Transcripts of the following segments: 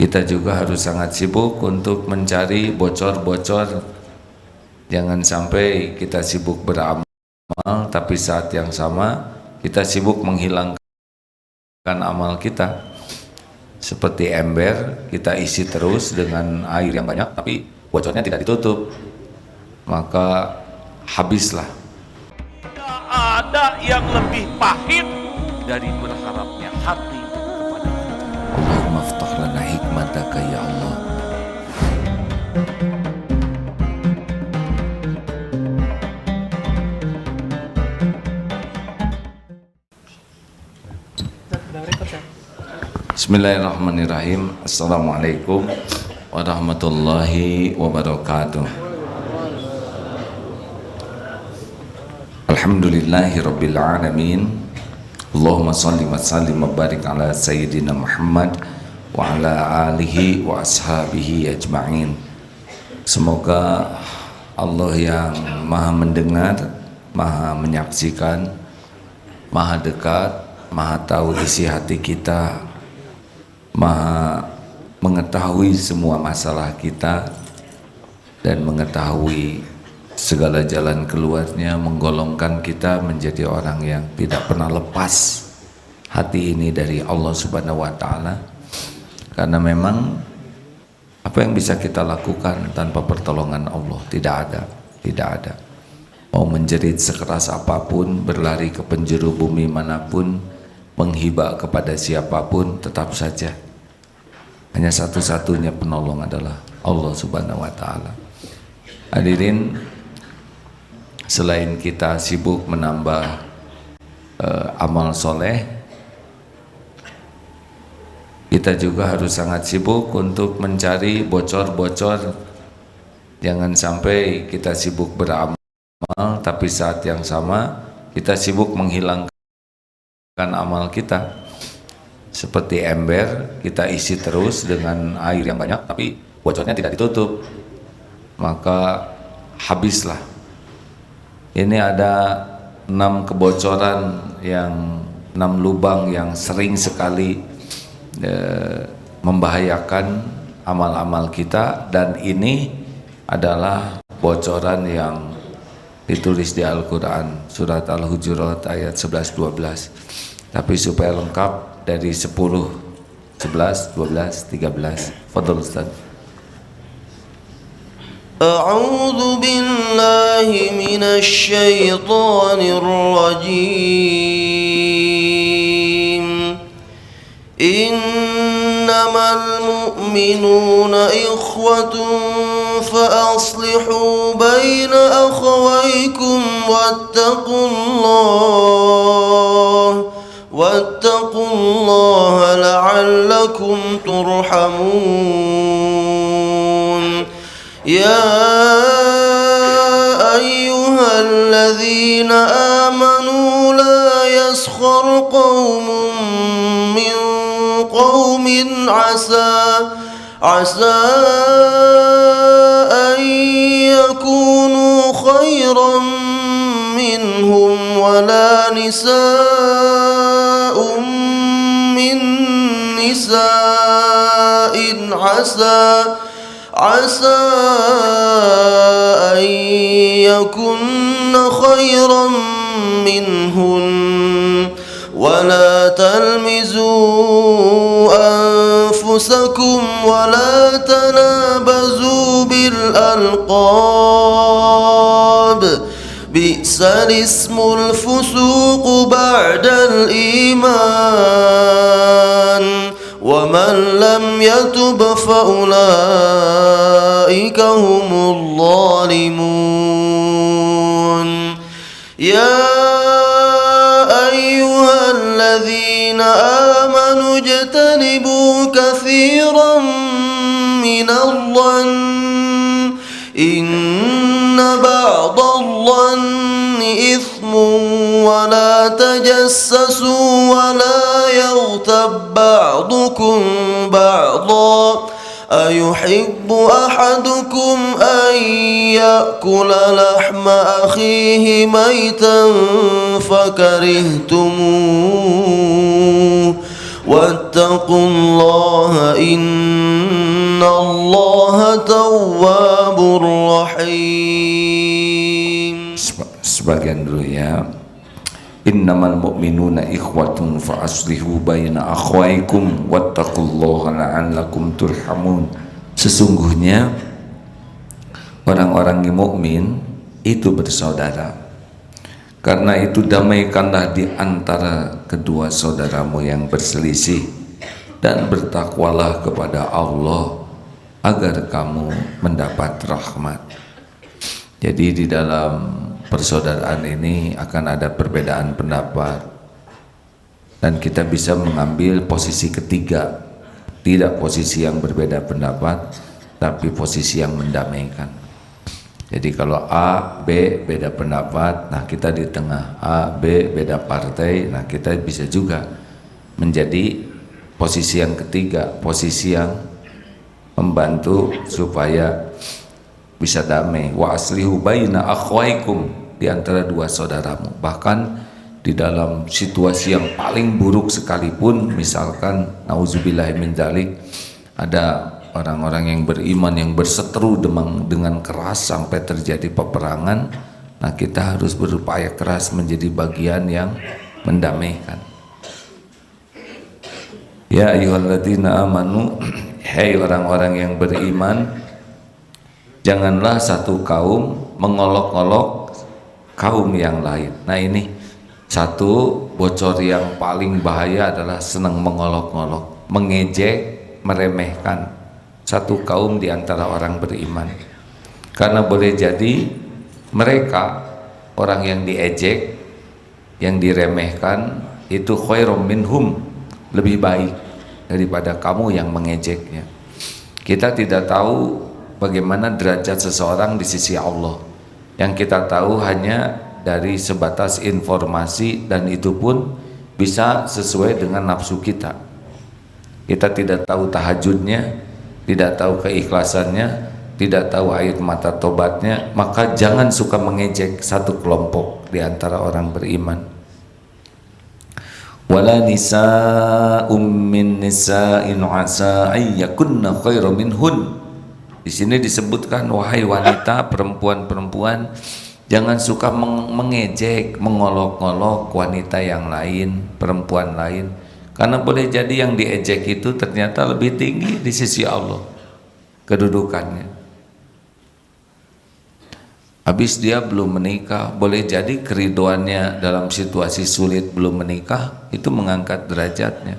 Kita juga harus sangat sibuk untuk mencari bocor-bocor. Jangan sampai kita sibuk beramal, tapi saat yang sama kita sibuk menghilangkan amal kita. Seperti ember, kita isi terus dengan air yang banyak, tapi bocornya tidak ditutup, maka habislah. Tidak ada yang lebih pahit dari berharapnya hati kepada kita. Allahumma aftah lana hikmataka ya Allah. Bismillahirrahmanirrahim. Assalamualaikum warahmatullahi wabarakatuh. Alhamdulillahi rabbil alamin. Allahumma salli wa sallim wa barik ala sayyidina Muhammad wa ala alihi wa ashabihi ajma'in. Semoga Allah yang maha mendengar, maha menyaksikan, maha dekat, maha tahu isi hati kita, maha mengetahui semua masalah kita, dan mengetahui segala jalan keluarnya, menggolongkan kita menjadi orang yang tidak pernah lepas hati ini dari Allah Subhanahu wa Ta'ala. Karena memang apa yang bisa kita lakukan tanpa pertolongan Allah? Tidak ada, tidak ada. Mau menjerit sekeras apapun, berlari ke penjuru bumi manapun, menghibah kepada siapapun, tetap saja hanya satu-satunya penolong adalah Allah Subhanahu wa Ta'ala. Hadirin, selain kita sibuk menambah amal soleh, kita juga harus sangat sibuk untuk mencari bocor-bocor. Jangan sampai kita sibuk beramal, tapi saat yang sama kita sibuk menghilangkan amal kita. Seperti ember, kita isi terus dengan air yang banyak, tapi bocornya tidak ditutup, maka habislah. Ini ada 6 kebocoran, 6 lubang yang sering sekali membahayakan amal-amal kita, dan ini adalah bocoran yang ditulis di Al-Quran, surat Al-Hujurat ayat 11-12. Tapi supaya lengkap, dari 10, 11, 12, 13. Fadhil Ustaz. A'udzu billahi minasy syaithanir rajim. Innamal mu'minuna ikhwatun fa aslihu baina akhawaykum wattaqullaha la'allakum turhamun. Ya ayyuhalladzina amanu la yaskhar qaumun min qaumin asa an yakunu khairan minhum wala nisa'un min nisa'in asa an yakunna khairan minhun wala talmizu anfusakum wala tanabazu bil alqab bi'sal ismul fusuq ba'dal iman wa man lam yatub fa ulaika humul zalimun. Ya ayyuhalladzina amanu ijtanibu katsiran minadh-dhann inna ba'dadh-dhanni ithmun wa la tajassasu wa la yaghtab ba'dukum ba'dha ayuhibbu ahadukum an ya'kula lahma akhihi maytan fakarihtumuh wattaqullaha inna الله تواب رحيم. Sebagian dulu ya. Innamal mu'minuna ikhwatun fa aslihu baina akhwaikum wattaqullaha la'allakum turhamun. Sesungguhnya orang-orang yang mukmin itu bersaudara. Karena itu damaikanlah di antara kedua saudaramu yang berselisih dan bertakwalah kepada Allah agar kamu mendapat rahmat. Jadi di dalam persaudaraan ini akan ada perbedaan pendapat dan kita bisa mengambil posisi ketiga, tidak posisi yang berbeda pendapat tapi posisi yang mendamaikan. Jadi kalau A, B beda pendapat, nah kita di tengah. A, B beda partai, nah kita bisa juga menjadi posisi yang ketiga, posisi yang membantu supaya bisa damai. Wa aslihu baina akhwaikum, di antara dua saudaramu. Bahkan di dalam situasi yang paling buruk sekalipun, misalkan nauzubillahi min dzalik, ada orang-orang yang beriman yang berseteru dengan keras sampai terjadi peperangan, nah kita harus berupaya keras menjadi bagian yang mendamaikan. Ya ayyuhalladzina amanu, hai orang-orang yang beriman, janganlah satu kaum mengolok-olok kaum yang lain. Nah ini satu bocor yang paling bahaya adalah senang mengolok-olok, mengejek, meremehkan satu kaum di antara orang beriman. Karena boleh jadi mereka orang yang diejek, yang diremehkan itu khairum minhum, lebih baik daripada kamu yang mengejeknya. Kita tidak tahu bagaimana derajat seseorang di sisi Allah. Yang kita tahu hanya dari sebatas informasi, dan itu pun bisa sesuai dengan nafsu kita. Kita tidak tahu tahajudnya, tidak tahu keikhlasannya, tidak tahu air mata tobatnya. Maka jangan suka mengejek satu kelompok di antara orang beriman. Wala nisa'um min nisa'in asa ayyakunna khairum minhun. Di sini disebutkan, wahai wanita, perempuan-perempuan, jangan suka mengejek, mengolok-olok wanita yang lain, perempuan lain. Karena boleh jadi yang diejek itu ternyata lebih tinggi di sisi Allah kedudukannya. Habis dia belum menikah, boleh jadi keriduannya dalam situasi sulit belum menikah, itu mengangkat derajatnya.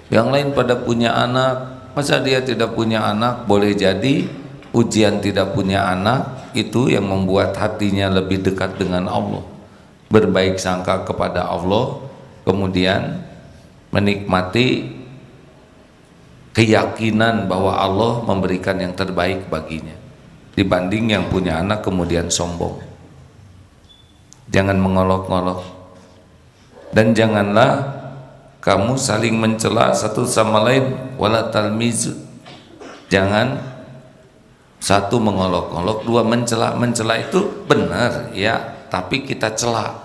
Yang lain pada punya anak, masa dia tidak punya anak? Boleh jadi ujian tidak punya anak itu yang membuat hatinya lebih dekat dengan Allah, berbaik sangka kepada Allah, kemudian menikmati keyakinan bahwa Allah memberikan yang terbaik baginya, dibanding yang punya anak kemudian sombong. Jangan mengolok-olok, dan janganlah kamu saling mencela satu sama lain. Wala talmizu, jangan satu mengolok-olok, dua mencela. Mencela itu benar ya, tapi kita cela.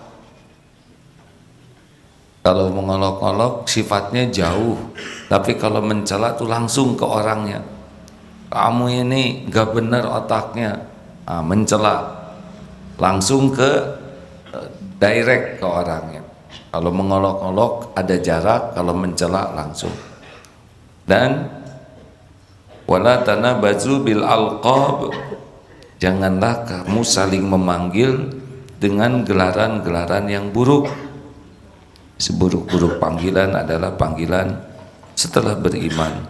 Kalau mengolok-olok sifatnya jauh, tapi kalau mencela tuh langsung ke orangnya. Kamu ini gak benar otaknya. Nah, mencela langsung ke direct ke orangnya. Kalau mengolok-olok ada jarak, kalau mencela langsung. Dan wala tanabazu bil alqab, janganlah kamu saling memanggil dengan gelaran-gelaran yang buruk. Seburuk-buruk panggilan adalah panggilan setelah beriman.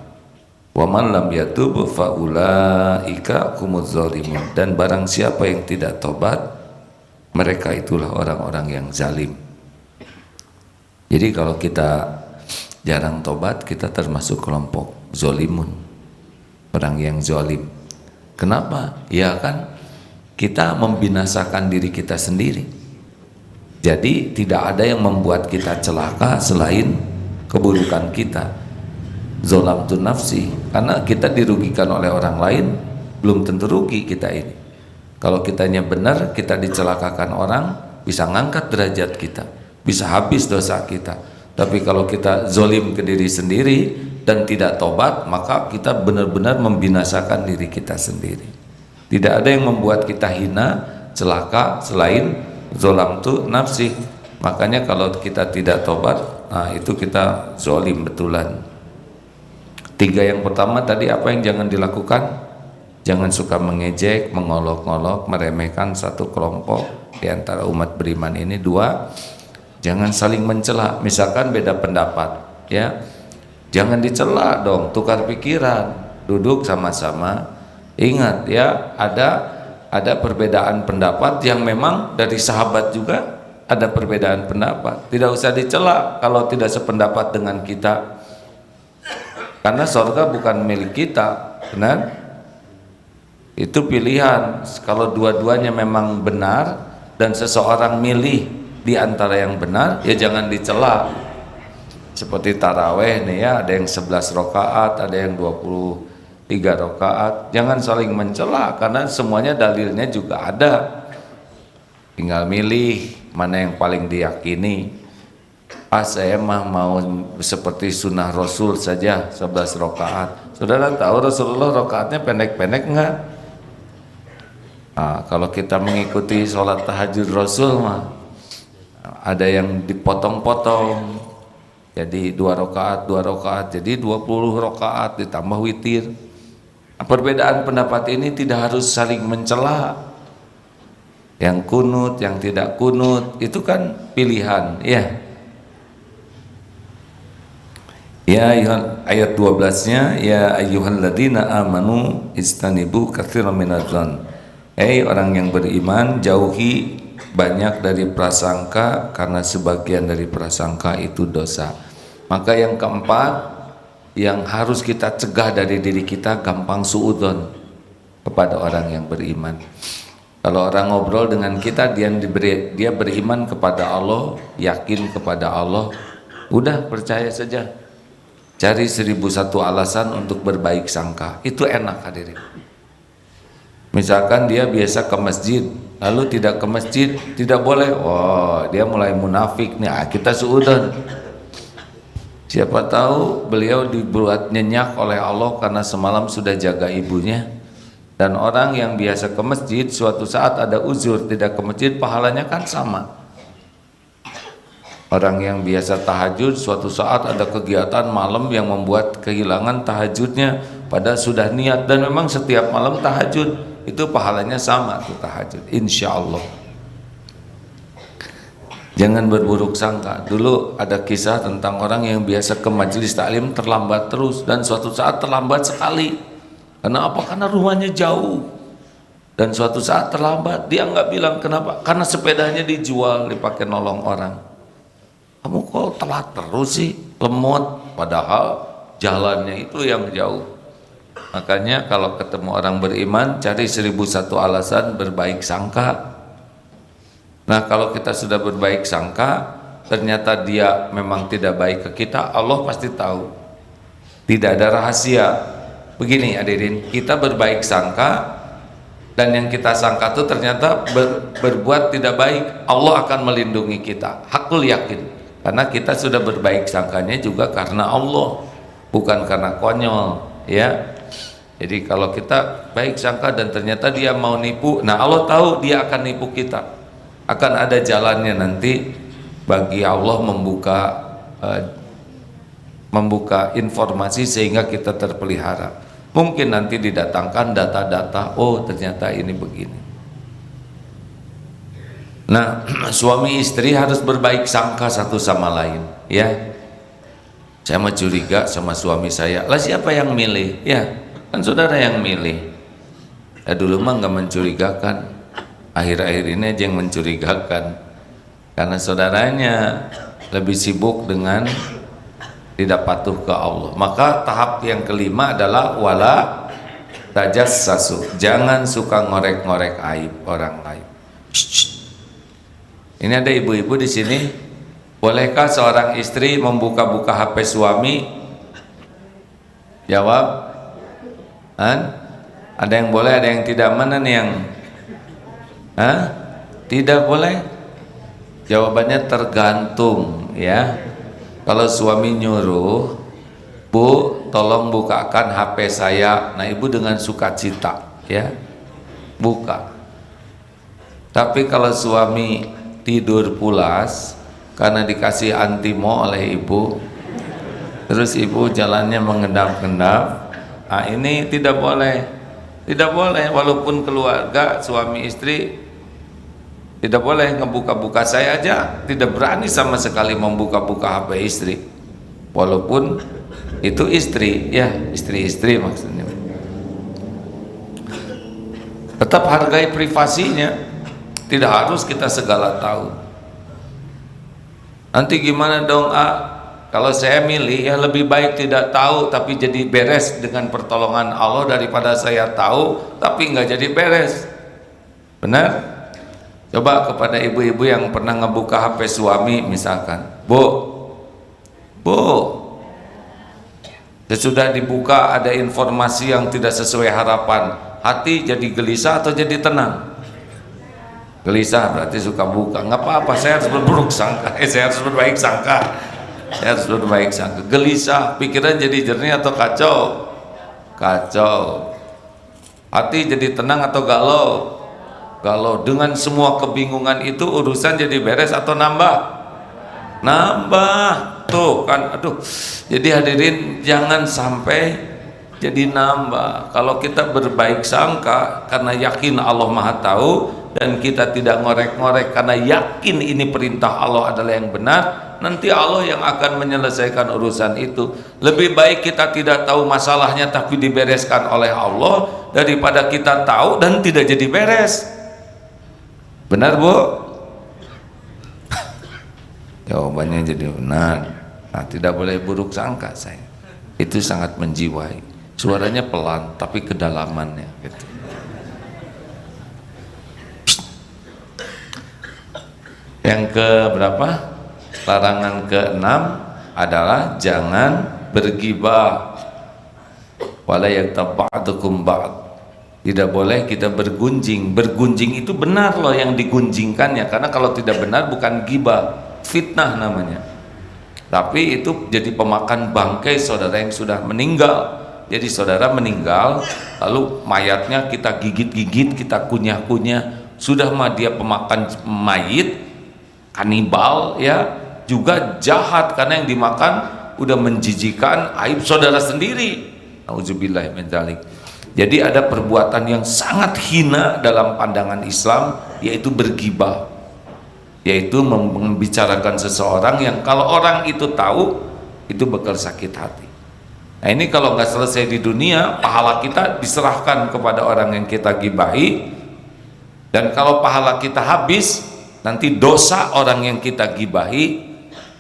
Wa man lam yatub fa ulaika humuz zalimun, dan barang siapa yang tidak tobat, mereka itulah orang-orang yang zalim. Jadi kalau kita jarang tobat, kita termasuk kelompok zolimun, orang yang zolim. Kenapa? Ya kan kita membinasakan diri kita sendiri. Jadi tidak ada yang membuat kita celaka selain keburukan kita. Zolamtu nafsi, karena kita dirugikan oleh orang lain, belum tentu rugi kita ini. Kalau kitanya benar, kita dicelakakan orang, bisa ngangkat derajat kita, bisa habis dosa kita. Tapi kalau kita zolim ke diri sendiri dan tidak tobat, maka kita benar-benar membinasakan diri kita sendiri. Tidak ada yang membuat kita hina, celaka selain zolam tu nafsi. Makanya kalau kita tidak tobat, nah itu kita zolim betulan. 3 yang pertama tadi apa yang jangan dilakukan? Jangan suka mengejek, mengolok-olok, meremehkan satu kelompok di antara umat beriman ini. 2, jangan saling mencela. Misalkan beda pendapat, ya, jangan dicela dong, tukar pikiran, duduk sama-sama. Ingat ya, ada perbedaan pendapat yang memang dari sahabat juga ada perbedaan pendapat. Tidak usah dicela kalau tidak sependapat dengan kita, karena surga bukan milik kita, benar? Itu pilihan. Kalau dua-duanya memang benar dan seseorang milih di antara yang benar, ya jangan dicela. Seperti taraweh nih ya, ada yang 11 rakaat, ada yang 23 rakaat. Jangan saling mencela karena semuanya dalilnya juga ada. Tinggal milih mana yang paling diyakini. Saya mah mau seperti sunnah Rasul saja 11 rakaat. Saudara tahu Rasulullah rakaatnya pendek-pendek enggak? Nah, kalau kita mengikuti sholat tahajud Rasul mah ada yang dipotong-potong. Jadi 2 rakaat, jadi 20 rakaat ditambah witir. Perbedaan pendapat ini tidak harus saling mencela. Yang kunut, yang tidak kunut, itu kan pilihan, ya. Ya ayat 12-nya, ya ayyuhalladzina amanu istanibu katsiran minadz-dzann. Orang yang beriman, jauhi banyak dari prasangka karena sebagian dari prasangka itu dosa. Maka yang keempat yang harus kita cegah dari diri kita, gampang suudzon kepada orang yang beriman. Kalau orang ngobrol dengan kita, dia beriman kepada Allah, yakin kepada Allah, udah percaya saja. Cari 1001 alasan untuk berbaik sangka, itu enak hadirin. Misalkan dia biasa ke masjid, lalu tidak ke masjid, tidak boleh. Oh, dia mulai munafik nih. Kita suudzon. Siapa tahu beliau dibuat nyenyak oleh Allah karena semalam sudah jaga ibunya. Dan orang yang biasa ke masjid, suatu saat ada uzur tidak ke masjid, pahalanya kan sama. Orang yang biasa tahajud, suatu saat ada kegiatan malam yang membuat kehilangan tahajudnya, padahal sudah niat dan memang setiap malam tahajud, itu pahalanya sama tuh tahajud, insya Allah. Jangan berburuk sangka. Dulu ada kisah tentang orang yang biasa ke majelis taklim terlambat terus, dan suatu saat terlambat sekali. Karena apa? Karena rumahnya jauh. Dan suatu saat terlambat, dia nggak bilang kenapa, karena sepedanya dijual, dipakai nolong orang. Kamu kok telat terus sih, lemot, padahal jalannya itu yang jauh. Makanya kalau ketemu orang beriman, cari 1001 alasan berbaik sangka. Nah, kalau kita sudah berbaik sangka, ternyata dia memang tidak baik ke kita, Allah pasti tahu. Tidak ada rahasia. Begini hadirin, kita berbaik sangka dan yang kita sangka itu ternyata berbuat tidak baik, Allah akan melindungi kita. Hakul yakin. Karena kita sudah berbaik sangkanya juga karena Allah, bukan karena konyol, ya. Jadi kalau kita baik sangka dan ternyata dia mau nipu, nah Allah tahu dia akan nipu kita. Akan ada jalannya nanti bagi Allah membuka informasi sehingga kita terpelihara. Mungkin nanti didatangkan data-data, oh ternyata ini begini. Nah, suami istri harus berbaik sangka satu sama lain, ya. Saya mah curiga sama suami saya. Lah siapa yang milih? Ya, kan saudara yang milih. Ya dulu mah nggak mencurigakan. Akhir-akhir ini aja yang mencurigakan. Karena saudaranya lebih sibuk dengan tidak patuh ke Allah. Maka tahap yang kelima adalah wala tajassasu. Jangan suka ngorek-ngorek aib orang lain. Ini ada ibu-ibu di sini. Bolehkah seorang istri membuka-buka HP suami? Jawab. Ada yang boleh, ada yang tidak. Mana nih yang Tidak boleh? Jawabannya tergantung, ya. Kalau suami nyuruh, Bu, tolong bukakan HP saya. Nah, ibu dengan sukacita, ya, buka. Tapi kalau suami tidur pulas karena dikasih antimo oleh ibu, terus ibu jalannya mengendap-endap, nah ini tidak boleh. Tidak boleh, walaupun keluarga suami istri tidak boleh ngebuka-buka. Saya aja tidak berani sama sekali membuka-buka HP istri, walaupun itu istri, ya, istri-istri maksudnya. Tetap hargai privasinya, tidak harus kita segala tahu. Nanti gimana dong, kalau saya milih, ya lebih baik tidak tahu tapi jadi beres dengan pertolongan Allah daripada saya tahu tapi nggak jadi beres. Benar? Coba kepada ibu-ibu yang pernah ngebuka HP suami misalkan, Bu, sesudah dibuka ada informasi yang tidak sesuai harapan, hati jadi gelisah atau jadi tenang? Gelisah berarti suka buka. Nggak apa-apa, saya harus berburuk sangka, saya harus berbaik sangka, saya harus berbaik sangka. Gelisah, pikiran jadi jernih atau kacau? Kacau. Hati jadi tenang atau galau? Galau. Dengan semua kebingungan itu urusan jadi beres atau nambah? Nambah. Tuh kan, aduh. Jadi hadirin, jangan sampai jadi nambah. Kalau kita berbaik sangka karena yakin Allah Maha Tahu, dan kita tidak ngorek-ngorek karena yakin ini perintah Allah adalah yang benar, nanti Allah yang akan menyelesaikan urusan itu. Lebih baik kita tidak tahu masalahnya tapi dibereskan oleh Allah daripada kita tahu dan tidak jadi beres. Benar, Bu? Jawabannya jadi benar. Nah, tidak boleh buruk sangka saya. Itu sangat menjiwai. Suaranya pelan tapi kedalamannya gitu. Yang ke berapa? Larangan ke-6 adalah jangan bergibah. Wala yaghtab ba'dukum ba'd. Tidak boleh kita bergunjing. Bergunjing itu benar loh yang digunjingkannya, karena kalau tidak benar bukan gibah, fitnah namanya. Tapi itu jadi pemakan bangkai saudara yang sudah meninggal. Jadi saudara meninggal, lalu mayatnya kita gigit-gigit, kita kunyah-kunyah. Sudah mah dia pemakan mayit, kanibal, ya, juga jahat karena yang dimakan udah menjijikan aib saudara sendiri. Nauzubillah min dzalik. Jadi ada perbuatan yang sangat hina dalam pandangan Islam, yaitu bergibah, yaitu membicarakan seseorang yang kalau orang itu tahu itu bakal sakit hati. Nah, ini kalau nggak selesai di dunia, pahala kita diserahkan kepada orang yang kita gibahi, dan kalau pahala kita habis, nanti dosa orang yang kita gibahi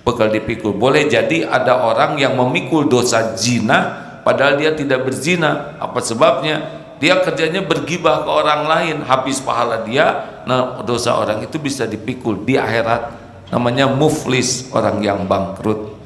bakal dipikul. Boleh jadi ada orang yang memikul dosa zina padahal dia tidak berzina. Apa sebabnya? Dia kerjanya bergibah ke orang lain, habis pahala dia. Nah, dosa orang itu bisa dipikul di akhirat. Namanya muflis, orang yang bangkrut.